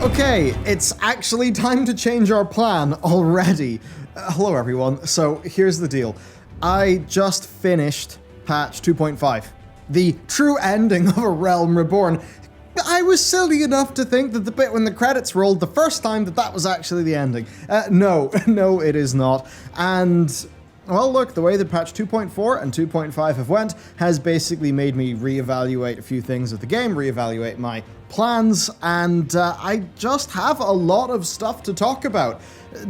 Okay, it's actually time to change our plan already. Hello everyone, so here's the deal. I just finished patch 2.5, the true ending of A Realm Reborn. I was silly enough to think that the bit when the credits rolled the first time that was actually the ending. No, it is not. And, well, look, the way that patch 2.4 and 2.5 have went has basically made me reevaluate a few things of the game, reevaluate my plans, and I just have a lot of stuff to talk about.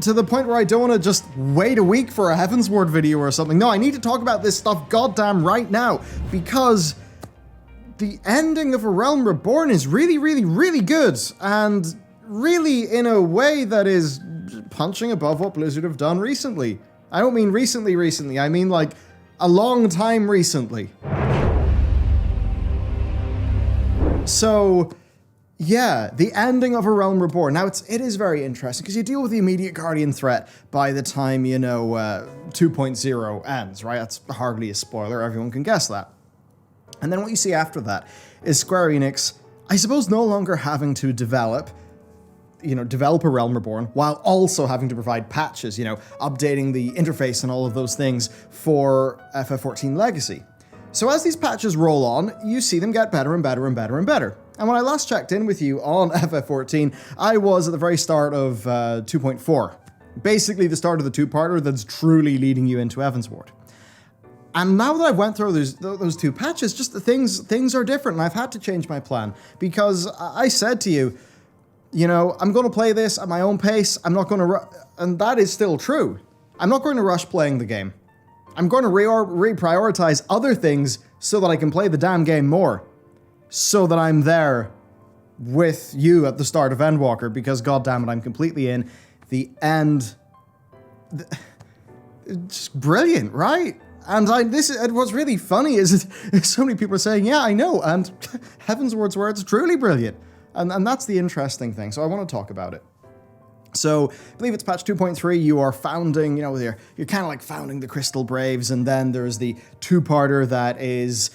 To the point where I don't want to just wait a week for a Heavensward video or something. No, I need to talk about this stuff goddamn right now, because the ending of A Realm Reborn is really, really, really good, and really in a way that is punching above what Blizzard have done recently. I don't mean recently, I mean like a long time recently. So, yeah, the ending of A Realm Reborn. Now, it is very interesting, because you deal with the immediate Guardian threat by the time, 2.0 ends, right? That's hardly a spoiler, everyone can guess that. And then what you see after that is Square Enix, I suppose, no longer having to develop A Realm Reborn, while also having to provide patches, updating the interface and all of those things for FF14 Legacy. So as these patches roll on, you see them get better and better and better and better. And when I last checked in with you on FF14, I was at the very start of 2.4. Basically the start of the two-parter that's truly leading you into Heavensward. And now that I've went through those two patches, just things are different, and I've had to change my plan. Because I said to you, I'm going to play this at my own pace, I'm not going to and that is still true. I'm not going to rush playing the game. I'm going to reprioritize other things so that I can play the damn game more. So that I'm there with you at the start of Endwalker, because goddammit, I'm completely in. The end... It's brilliant, right? And what's really funny is so many people are saying, yeah, I know, and Heavensward's where it's truly brilliant. And that's the interesting thing, so I want to talk about it. So, I believe it's patch 2.3, you are founding, you're kind of like founding the Crystal Braves, and then there's the two-parter that is,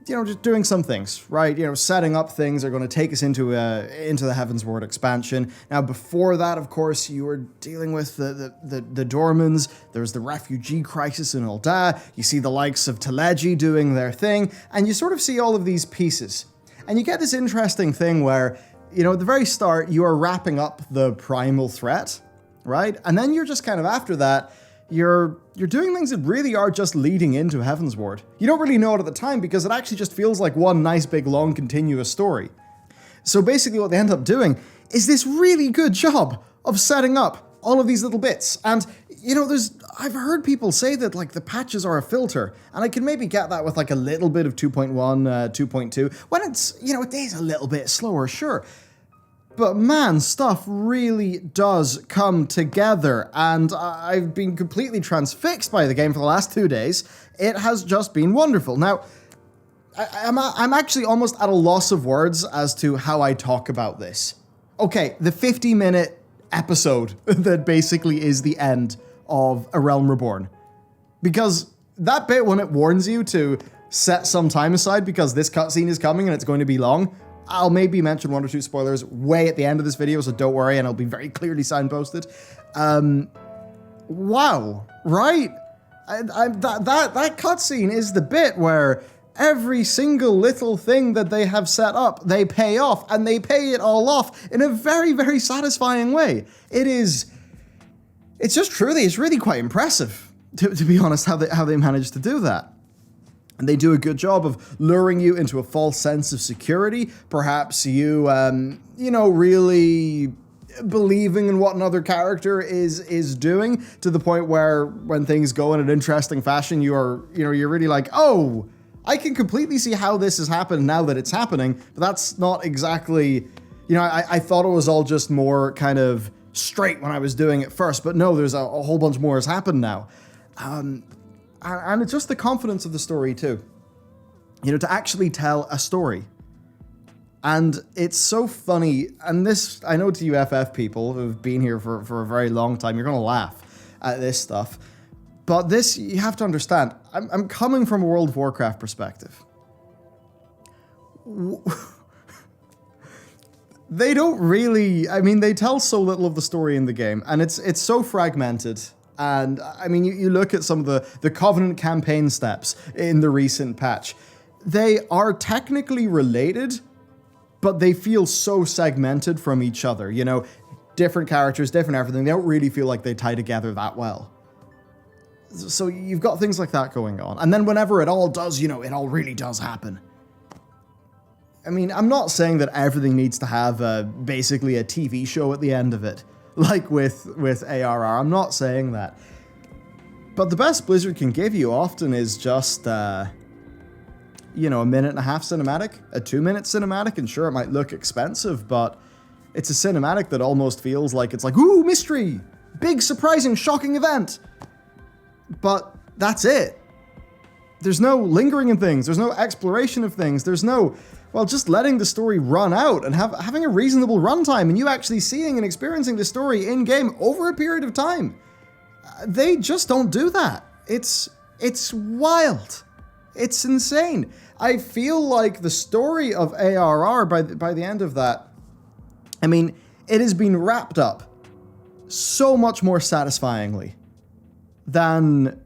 just doing some things, right? Setting up things are going to take us into the Heavensward expansion. Now, before that, of course, you were dealing with the Dormans. There's the refugee crisis in Ul'dah. You see the likes of Teleji doing their thing, and you sort of see all of these pieces. And you get this interesting thing where, at the very start, you are wrapping up the primal threat, right? And then you're just kind of after that, you're doing things that really are just leading into Heavensward. You don't really know it at the time because it actually just feels like one nice big long continuous story. So basically what they end up doing is this really good job of setting up all of these little bits. And, I've heard people say that, the patches are a filter, and I can maybe get that with, a little bit of 2.1, 2.2, when it's, it is a little bit slower, sure. But man, stuff really does come together, and I've been completely transfixed by the game for the last 2 days. It has just been wonderful. Now, I'm actually almost at a loss of words as to how I talk about this. Okay, the 50-minute episode that basically is the end of A Realm Reborn. Because that bit when it warns you to set some time aside because this cutscene is coming and it's going to be long, I'll maybe mention 1 or 2 spoilers way at the end of this video, so don't worry, and it'll be very clearly signposted. Wow, right? That cutscene is the bit where every single little thing that they have set up, they pay off, and they pay it all off in a very, very satisfying way. It's really quite impressive, to be honest, how they managed to do that. And they do a good job of luring you into a false sense of security. Perhaps you, really believing in what another character is doing, to the point where when things go in an interesting fashion, you're really like, oh, I can completely see how this has happened now that it's happening. But that's not exactly, I thought it was all just more kind of straight when I was doing it first, but no, there's a whole bunch more has happened now. And it's just the confidence of the story too. To actually tell a story. And it's so funny, and this, I know to you FF people who've been here for a very long time, you're going to laugh at this stuff. But this, you have to understand, I'm coming from a World of Warcraft perspective. they don't really, I mean, they tell so little of the story in the game, and it's so fragmented. And I mean, you look at some of the Covenant campaign steps in the recent patch. They are technically related, but they feel so segmented from each other. You know, different characters, different everything. They don't really feel like they tie together that well. So you've got things like that going on. And then whenever it all does, you know, it all really does happen. I mean, I'm not saying that everything needs to have basically a TV show at the end of it, like with ARR. I'm not saying that. But the best Blizzard can give you often is just, you know, a 1.5-minute cinematic, a 2-minute cinematic, and sure, it might look expensive, but it's a cinematic that almost feels like it's like, ooh, mystery, big, surprising, shocking event. But that's it. There's no lingering in things. There's no exploration of things. There's no, well, just letting the story run out and having a reasonable runtime and you actually seeing and experiencing the story in-game over a period of time. They just don't do that. It's wild. It's insane. I feel like the story of ARR by the end of that, I mean, it has been wrapped up so much more satisfyingly than,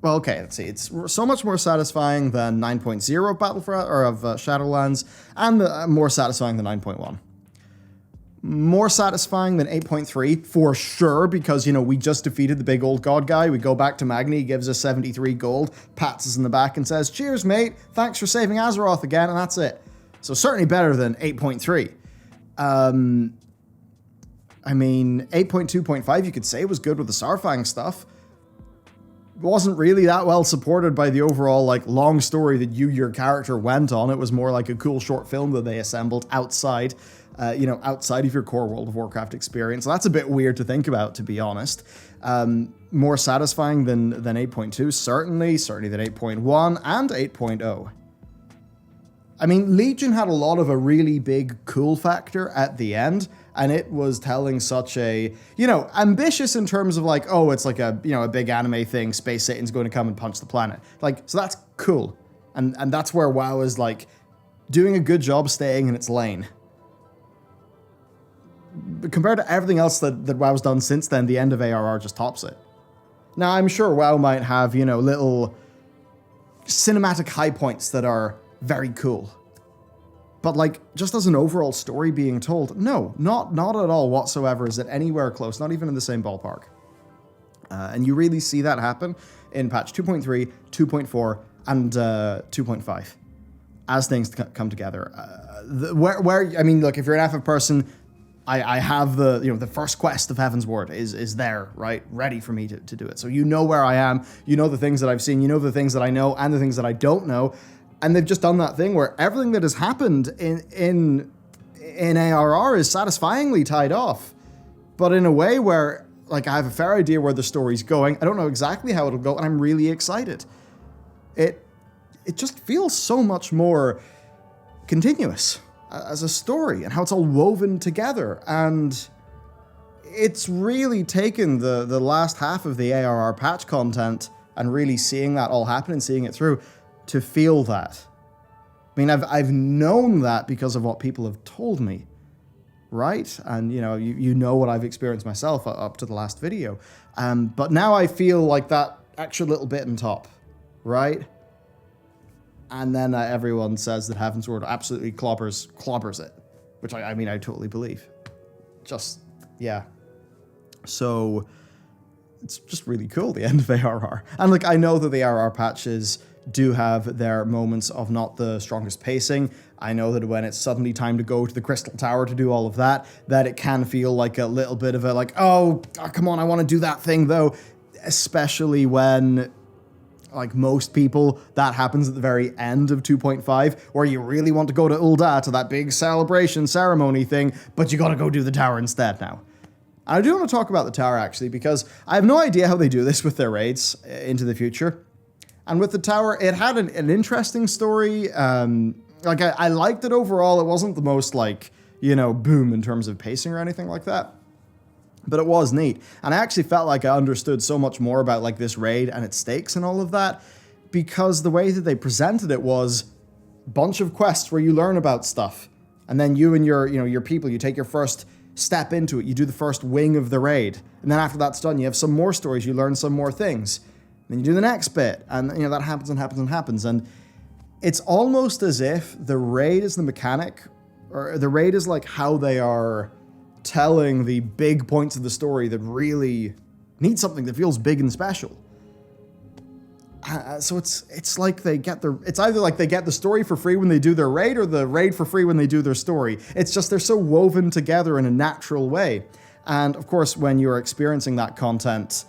well, okay, let's see. It's so much more satisfying than 9.0 of Battlefront or of Shadowlands, and more satisfying than 9.1. More satisfying than 8.3 for sure, because, you know, we just defeated the big old god guy. We go back to Magni, he gives us 73 gold, pats us in the back and says, "Cheers, mate. Thanks for saving Azeroth again," and that's it. So certainly better than 8.3. I mean, 8.2.5 you could say was good with the Sarfang stuff. Wasn't really that well supported by the overall, like, long story that your character went on. It was more like a cool short film that they assembled outside, you know, outside of your core World of Warcraft experience. So that's a bit weird to think about, to be honest. More satisfying than 8.2, certainly than 8.1 and 8.0. I mean, Legion had a lot of a really big cool factor at the end, and it was telling such a, you know, ambitious in terms of like, oh, it's like a, you know, a big anime thing, Space Satan's going to come and punch the planet. Like, so that's cool. And that's where WoW is like doing a good job staying in its lane. But compared to everything else that WoW's done since then, the end of ARR just tops it. Now, I'm sure WoW might have, you know, little cinematic high points that are very cool. But like, just as an overall story being told, no, not at all whatsoever is it anywhere close, not even in the same ballpark. And you really see that happen in patch 2.3, 2.4, and 2.5 as things come together. I mean, look, if you're an FF person, I have the, you know, the first quest of Heaven's Ward is there, right, ready for me to do it. So you know where I am, you know the things that I've seen, you know the things that I know and the things that I don't know. And they've just done that thing where everything that has happened in ARR is satisfyingly tied off, but in a way where, like, I have a fair idea where the story's going. I don't know exactly how it'll go, and I'm really excited. It just feels so much more continuous as a story and how it's all woven together. And it's really taken the last half of the ARR patch content and really seeing that all happen and seeing it through to feel that. I mean, I've known that because of what people have told me, right? And, you know, you know what I've experienced myself up to the last video. But now I feel like that extra little bit on top, right? And then everyone says that Heaven's Ward absolutely clobbers it, which I mean, I totally believe. Just, yeah. So it's just really cool, the end of ARR. And like, I know that the ARR patches do have their moments of not the strongest pacing. I know that when it's suddenly time to go to the Crystal Tower to do all of that it can feel like a little bit of a like, oh come on, I want to do that thing though. Especially when, like most people, that happens at the very end of 2.5, where you really want to go to Ul'dah to that big celebration ceremony thing, but you gotta go do the tower instead now. And I do want to talk about the tower actually, because I have no idea how they do this with their raids into the future. And with the tower, it had an interesting story. Like, I liked it overall. It wasn't the most, like, you know, boom in terms of pacing or anything like that. But it was neat. And I actually felt like I understood so much more about, like, this raid and its stakes and all of that, because the way that they presented it was a bunch of quests where you learn about stuff. And then you and your people, you take your first step into it. You do the first wing of the raid. And then after that's done, you have some more stories. You learn some more things. Then you do the next bit. And, that happens and happens and happens. And it's almost as if the raid is the mechanic, or the raid is like how they are telling the big points of the story that really need something that feels big and special. So it's like it's either like they get the story for free when they do their raid, or the raid for free when they do their story. It's just they're so woven together in a natural way. And of course, when you're experiencing that content,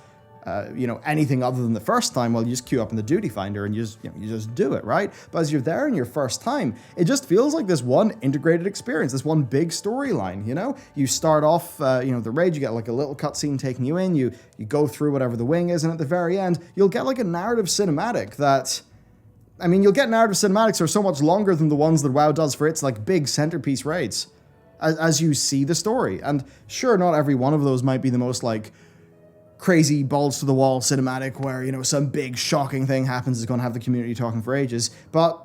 anything other than the first time, well, you just queue up in the duty finder and you just do it, right? But as you're there in your first time, it just feels like this one integrated experience, this one big storyline, You start off, the raid, you get like a little cutscene taking you in, you go through whatever the wing is, and at the very end, you'll get like a narrative cinematic that... you'll get narrative cinematics that are so much longer than the ones that WoW does for its like big centerpiece raids, as you see the story. And sure, not every one of those might be the most like crazy balls to the wall cinematic where, some big shocking thing happens is going to have the community talking for ages. But,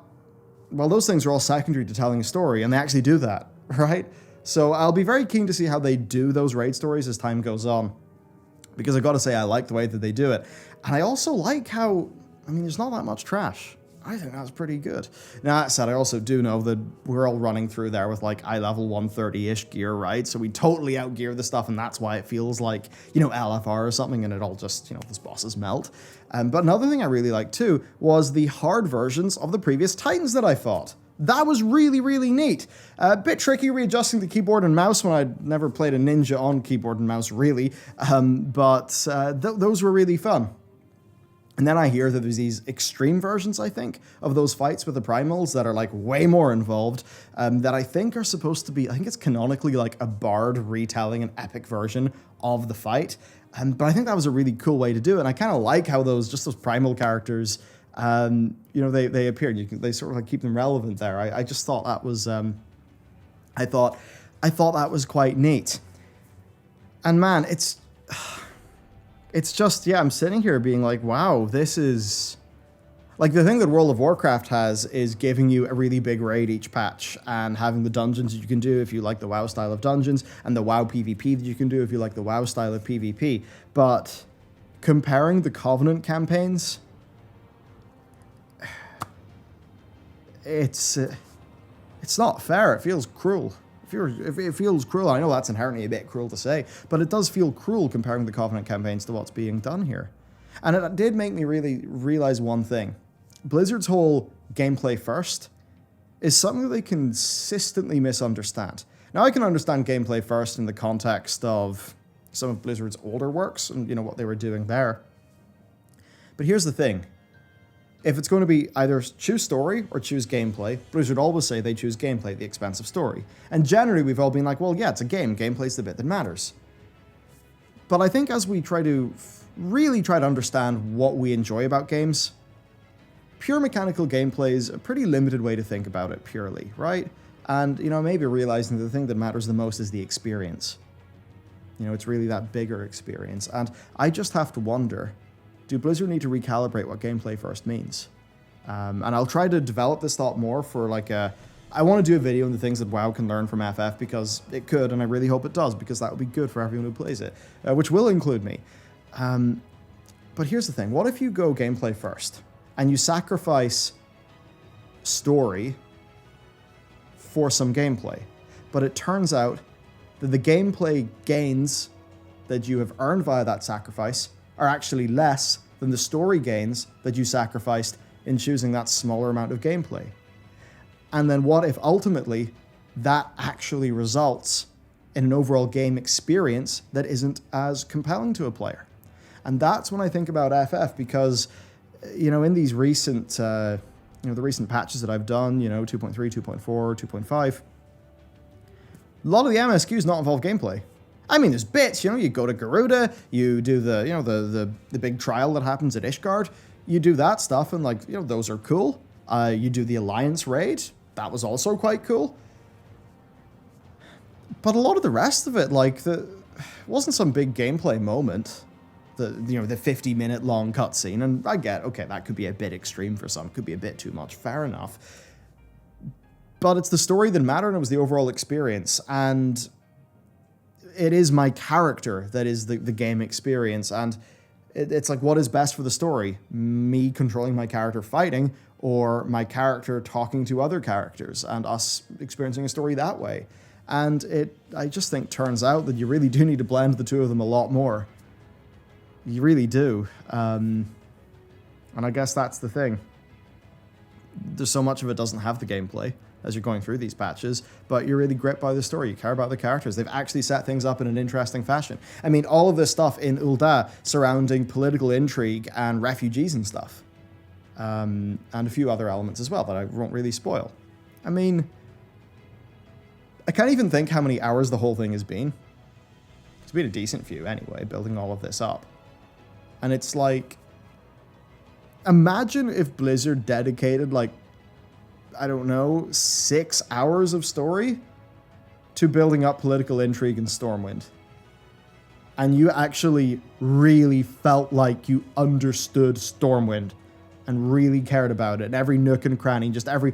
well, those things are all secondary to telling a story, and they actually do that, right? So I'll be very keen to see how they do those raid stories as time goes on, because I got to say I like the way that they do it. And I also like how, there's not that much trash. I think that's pretty good. Now, that said, I also do know that we're all running through there with like eye level 130-ish gear, right? So we totally outgear the stuff, and that's why it feels like, LFR or something, and it all just, those bosses melt. But another thing I really liked too was the hard versions of the previous Titans that I fought. That was really, really neat. A bit tricky readjusting the keyboard and mouse when I'd never played a ninja on keyboard and mouse, really. But those were really fun. And then I hear that there's these extreme versions, I think, of those fights with the primals that are like way more involved, that I think are supposed to be, I think it's canonically like a bard retelling an epic version of the fight. But I think that was a really cool way to do it. And I kind of like how those primal characters, they appear. They sort of like keep them relevant there. I just thought that was, I thought that was quite neat. And man, it's just, I'm sitting here being like, wow, this is... Like, the thing that World of Warcraft has is giving you a really big raid each patch, and having the dungeons that you can do if you like the WoW style of dungeons, and the WoW PvP that you can do if you like the WoW style of PvP. But comparing the Covenant campaigns, it's not fair. It feels cruel. It feels cruel. I know that's inherently a bit cruel to say, but it does feel cruel comparing the Covenant campaigns to what's being done here. And it did make me really realize one thing. Blizzard's whole gameplay first is something that they consistently misunderstand. Now, I can understand gameplay first in the context of some of Blizzard's older works and, what they were doing there. But here's the thing. If it's going to be either choose story or choose gameplay, Blizzard always say they choose gameplay at the expense of story. And generally, we've all been like, well, yeah, it's a game. Gameplay's the bit that matters. But I think as we really try to understand what we enjoy about games, pure mechanical gameplay is a pretty limited way to think about it purely, right? And, maybe realizing that the thing that matters the most is the experience. It's really that bigger experience. And I just have to wonder, do Blizzard need to recalibrate what gameplay first means? And I'll try to develop this thought more for I want to do a video on the things that WoW can learn from FF, because it could, and I really hope it does, because that would be good for everyone who plays it, which will include me. But here's the thing. What if you go gameplay first, and you sacrifice story for some gameplay, but it turns out that the gameplay gains that you have earned via that sacrifice are actually less than the story gains that you sacrificed in choosing that smaller amount of gameplay? And then what if ultimately that actually results in an overall game experience that isn't as compelling to a player? And that's when I think about FF, because, in these recent, the recent patches that I've done, 2.3, 2.4, 2.5, a lot of the MSQs not involve gameplay. There's bits, you go to Garuda, you do the big trial that happens at Ishgard, you do that stuff, and those are cool. You do the Alliance raid, that was also quite cool. But a lot of the rest of it, wasn't some big gameplay moment. The 50-minute long cutscene, and I get, okay, that could be a bit extreme for some, could be a bit too much, fair enough. But it's the story that mattered, and it was the overall experience. And it is my character that is the game experience. And it's like, what is best for the story? Me controlling my character fighting, or my character talking to other characters and us experiencing a story that way. And I just think turns out that you really do need to blend the two of them a lot more. You really do. And I guess that's the thing. There's so much of it doesn't have the gameplay as you're going through these patches, but you're really gripped by the story. You care about the characters. They've actually set things up in an interesting fashion. I mean, all of this stuff in Ul'dah surrounding political intrigue and refugees and stuff. And a few other elements as well that I won't really spoil. I mean, I can't even think how many hours the whole thing has been. It's been a decent few anyway, building all of this up. And it's like, imagine if Blizzard dedicated, like, I don't know, 6 hours of story to building up political intrigue in Stormwind. And you actually really felt like you understood Stormwind and really cared about it. And every nook and cranny, just every,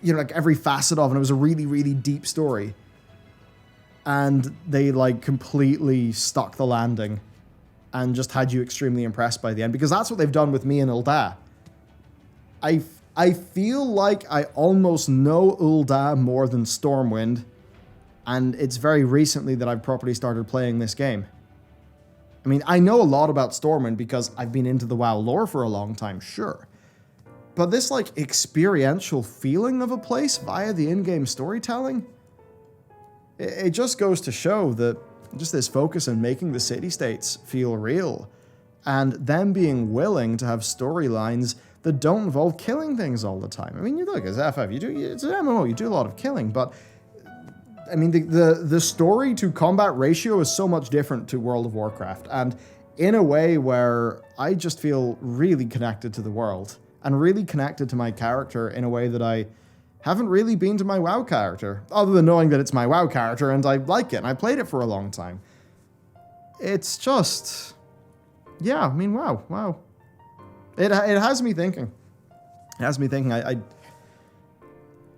like every facet of it. And it was a really, really deep story. And they like completely stuck the landing and just had you extremely impressed by the end. Because that's what they've done with me in Ul'dah. I feel like I almost know Ul'dah more than Stormwind. And it's very recently that I've properly started playing this game. I mean, I know a lot about Stormwind because I've been into the WoW lore for a long time, sure. But this, like, experiential feeling of a place via the in-game storytelling, it just goes to show that just this focus on making the city-states feel real, and them being willing to have storylines that don't involve killing things all the time. I mean, you look, as FF, it's an MMO, you do a lot of killing, but I mean, the story to combat ratio is so much different to World of Warcraft, and in a way where I just feel really connected to the world, and really connected to my character in a way that I haven't really been to my WoW character, other than knowing that it's my WoW character and I like it, and I played it for a long time. It's just, yeah, I mean, wow. It has me thinking. It has me thinking,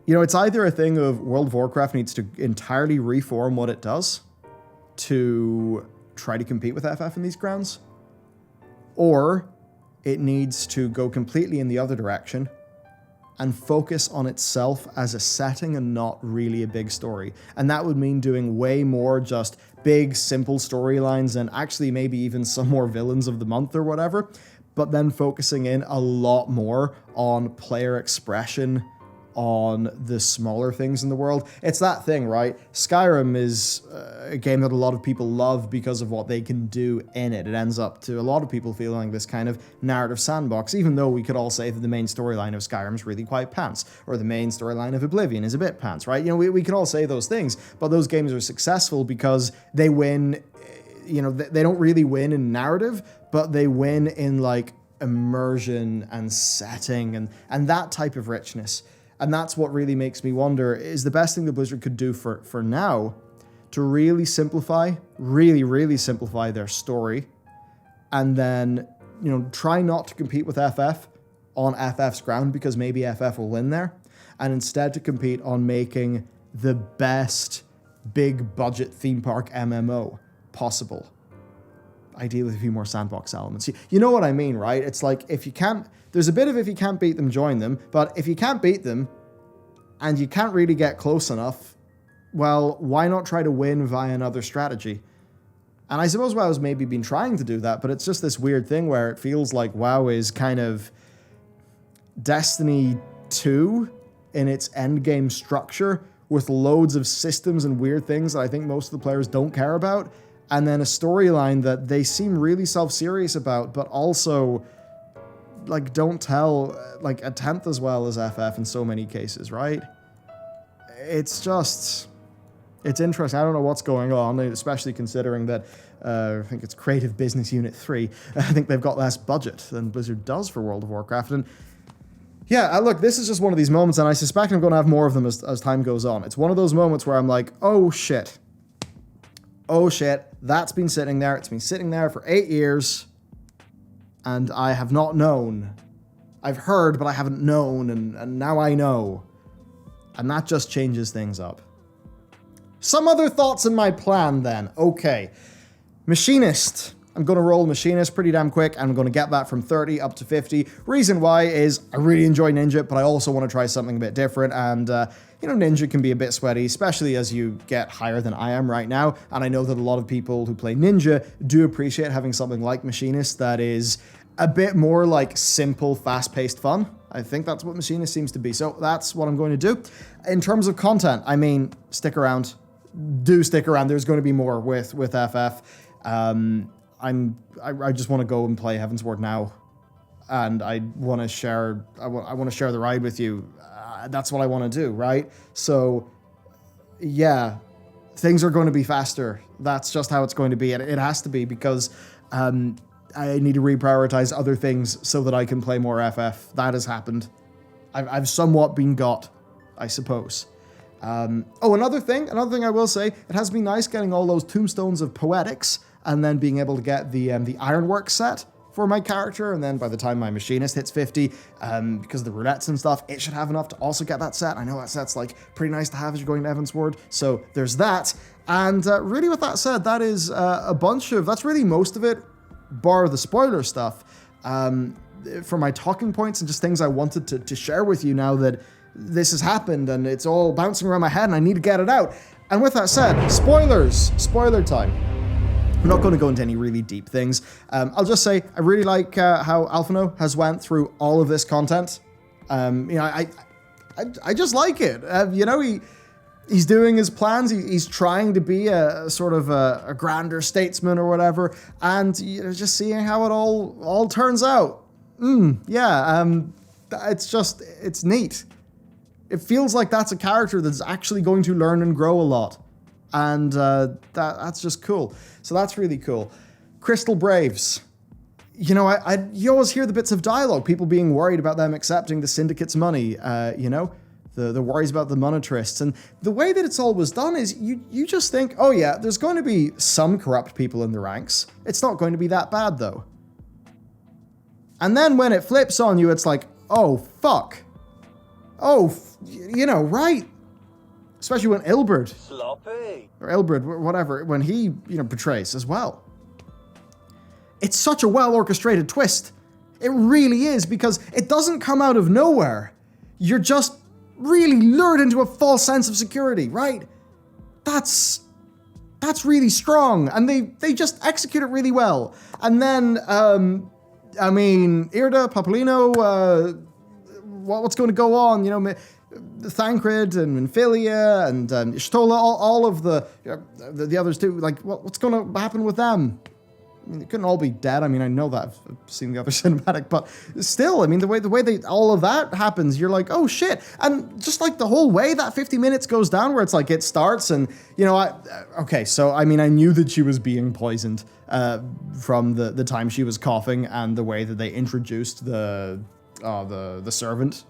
you know, it's either a thing of World of Warcraft needs to entirely reform what it does to try to compete with FF in these grounds, or it needs to go completely in the other direction and focus on itself as a setting and not really a big story. And that would mean doing way more just big, simple storylines and actually maybe even some more villains of the month or whatever, but then focusing in a lot more on player expression, on the smaller things in the world. It's that thing, right? Skyrim is a game that a lot of people love because of what they can do in it. It ends up to a lot of people feeling this kind of narrative sandbox, even though we could all say that the main storyline of Skyrim is really quite pants, or the main storyline of Oblivion is a bit pants, right? You know, we can all say those things, but those games are successful because they win, you know, they don't really win in narrative, but they win in like immersion and setting and that type of richness. And that's what really makes me wonder, is the best thing that Blizzard could do for now to really simplify, really simplify their story, and then, you know, try not to compete with FF on FF's ground because maybe FF will win there, and instead to compete on making the best big budget theme park MMO possible. Ideally with a few more sandbox elements. You know what I mean, right? It's like, if you can't, there's a bit of if you can't beat them, join them, but if you can't beat them and you can't really get close enough, well, why not try to win via another strategy? And I suppose WoW's maybe been trying to do that, but it's just this weird thing where it feels like WoW is kind of Destiny 2 in its endgame structure, with loads of systems and weird things that I think most of the players don't care about, and then a storyline that they seem really self-serious about, but also like don't tell like a tenth as well as FF in so many cases, right? It's just, it's interesting. I don't know what's going on, especially considering that I think it's Creative Business Unit 3. I think they've got less budget than Blizzard does for World of Warcraft. And yeah, look, this is just one of these moments, and I suspect I'm going to have more of them as time goes on. It's one of those moments where I'm like, oh shit, that's been sitting there. It's been sitting there for 8 years, and I have not known. I've heard, but I haven't known, and now I know. And that just changes things up. Some other thoughts in my plan then. Okay. Machinist. I'm going to roll Machinist pretty damn quick. I'm going to get that from 30 up to 50. Reason why is I really enjoy Ninja, but I also want to try something a bit different. And, Ninja can be a bit sweaty, especially as you get higher than I am right now. And I know that a lot of people who play Ninja do appreciate having something like Machinist that is a bit more like simple, fast-paced fun. I think that's what Machinist seems to be. So that's what I'm going to do. In terms of content, I mean, stick around. Do stick around. There's going to be more with FF. I just want to go and play Heavensward now, and I want to share. I want to share the ride with you. That's what I want to do, right? So, yeah, things are going to be faster. That's just how it's going to be, and it has to be because I need to reprioritize other things so that I can play more FF. That has happened. I've somewhat been got, I suppose. Another thing I will say, it has been nice getting all those Tombstones of Poetics and then being able to get the Ironwork set for my character, and then by the time my Machinist hits 50, because of the roulettes and stuff, it should have enough to also get that set. I know that set's like pretty nice to have as you're going to Heavensward, so there's that. And really with that said, that is that's really most of it, bar the spoiler stuff. For my talking points and just things I wanted to share with you now that this has happened and it's all bouncing around my head and I need to get it out. And with that said, spoiler time. I'm not going to go into any really deep things. I'll just say I really like how Alphino has went through all of this content. I just like it. He's doing his plans. He's trying to be a sort of a grander statesman or whatever, and just seeing how it all turns out. It's neat. It feels like that's a character that's actually going to learn and grow a lot. And that's just cool. So that's really cool. Crystal Braves. You always hear the bits of dialogue, people being worried about them accepting the Syndicate's money, the worries about the monetarists. And the way that it's always done is you just think, oh yeah, there's going to be some corrupt people in the ranks. It's not going to be that bad though. And then when it flips on you, it's like, oh, fuck. Oh, right. Especially when Ilberd, or Ilberd, whatever, when he, betrays as well. It's such a well-orchestrated twist. It really is, because it doesn't come out of nowhere. You're just really lured into a false sense of security, right? That's really strong, and they just execute it really well. And then, Irda, Papolino, what's going to go on, Thancred and Minfilia and Shtola, all of the others too. Like, what's going to happen with them? I mean, they couldn't all be dead. I mean, I know that I've seen the other cinematic, but still, I mean, the way all of that happens, you're like, oh shit! And just like the whole way that 50 minutes goes down, where it's like it starts, and I knew that she was being poisoned from the time she was coughing and the way that they introduced the servant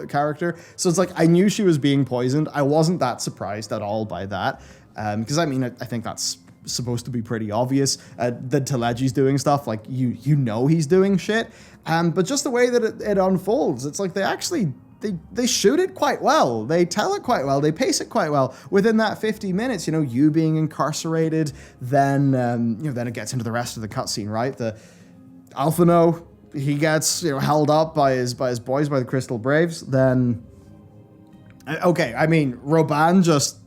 character. So it's like, I knew she was being poisoned. I wasn't that surprised at all by that. Because I think that's supposed to be pretty obvious. That Telegi's doing stuff, like, he's doing shit. But just the way that it unfolds, it's like they shoot it quite well. They tell it quite well. They pace it quite well. Within that 50 minutes, you being incarcerated, then it gets into the rest of the cutscene, right? The Alphino, he gets, held up by his boys, by the Crystal Braves. Then, Roban just,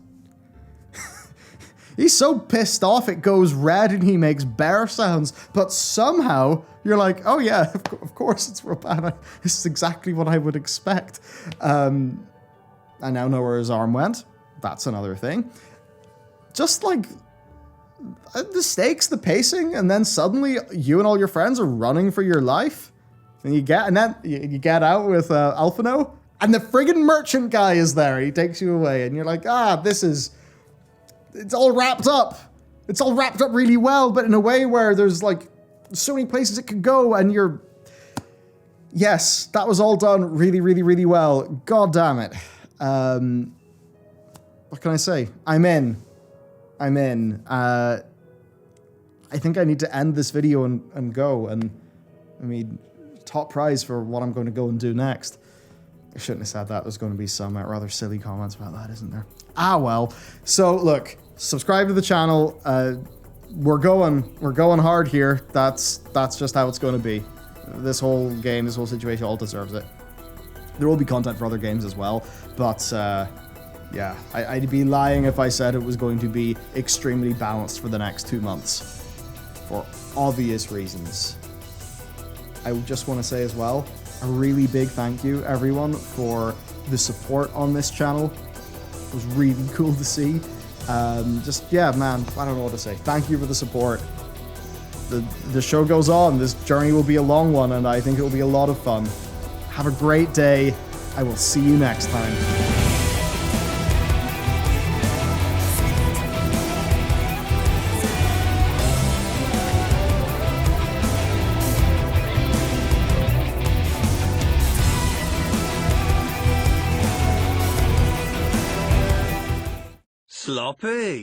he's so pissed off it goes red and he makes bear sounds, but somehow you're like, oh yeah, of course it's Roban. This is exactly what I would expect. I now know where his arm went. That's another thing. Just like, the stakes, the pacing, and then suddenly you and all your friends are running for your life, and you get out with Alphino, and the friggin' merchant guy is there. He takes you away, and you're like, it's all wrapped up. It's all wrapped up really well, but in a way where there's like so many places it could go, and yes, that was all done really, really, really well. God damn it. What can I say? I'm in. I think I need to end this video and go. And top prize for what I'm going to go and do next. I shouldn't have said that. There's going to be some rather silly comments about that, isn't there? Ah, well. So, look, subscribe to the channel. We're going hard here. That's just how it's going to be. This whole game, this whole situation, all deserves it. There will be content for other games as well, but yeah, I'd be lying if I said it was going to be extremely balanced for the next 2 months, for obvious reasons. I just want to say as well, a really big thank you, everyone, for the support on this channel. It was really cool to see. Yeah, man, I don't know what to say. Thank you for the support. The show goes on. This journey will be a long one, and I think it will be a lot of fun. Have a great day. I will see you next time. Sloppy.